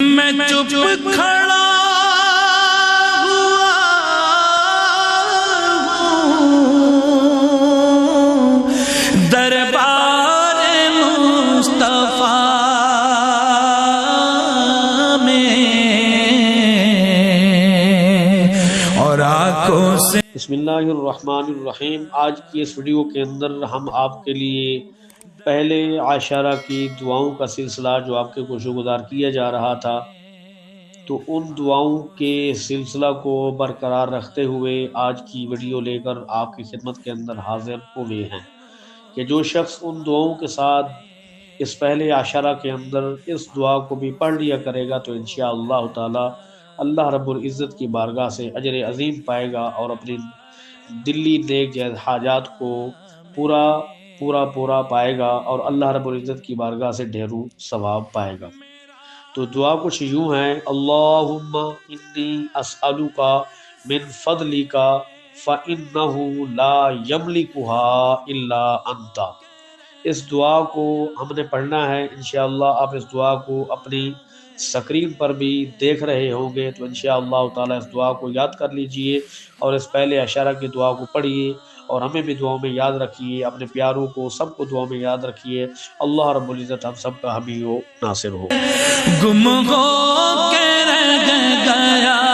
میں چپ کھڑا ہوا ہوں دربار مصطفیٰ میں اور آنکھوں سے۔ بسم اللہ الرحمن الرحیم۔ آج کی اس ویڈیو کے اندر ہم آپ کے لیے پہلے عاشرہ کی دعاؤں کا سلسلہ جو آپ کے کوشش گزار کیا جا رہا تھا، تو ان دعاؤں کے سلسلہ کو برقرار رکھتے ہوئے آج کی ویڈیو لے کر آپ کی خدمت کے اندر حاضر ہوئے ہیں کہ جو شخص ان دعاؤں کے ساتھ اس پہلے عاشرہ کے اندر اس دعا کو بھی پڑھ لیا کرے گا تو انشاءاللہ تعالی اللہ رب العزت کی بارگاہ سے اجر عظیم پائے گا اور اپنی دلی نیک جائز حاجات کو پورا پائے گا اور اللہ رب العزت کی بارگاہ سے ڈھیروں ثواب پائے گا۔ تو دعا کچھ یوں ہے: اللہم انی اسألک من فضلک فإنہ لا یملکها الا انت۔ اس دعا کو ہم نے پڑھنا ہے۔ انشاءاللہ آپ اس دعا کو اپنی سکرین پر بھی دیکھ رہے ہوں گے، تو انشاءاللہ تعالی اس دعا کو یاد کر لیجئے اور اس پہلے عشرہ کی دعا کو پڑھیے اور ہمیں بھی دعاؤں میں یاد رکھیے، اپنے پیاروں کو سب کو دعاؤں میں یاد رکھیے۔ اللہ رب العزت ہم سب کا حامی و ناصر ہو۔ گم ہو کے رہ گیا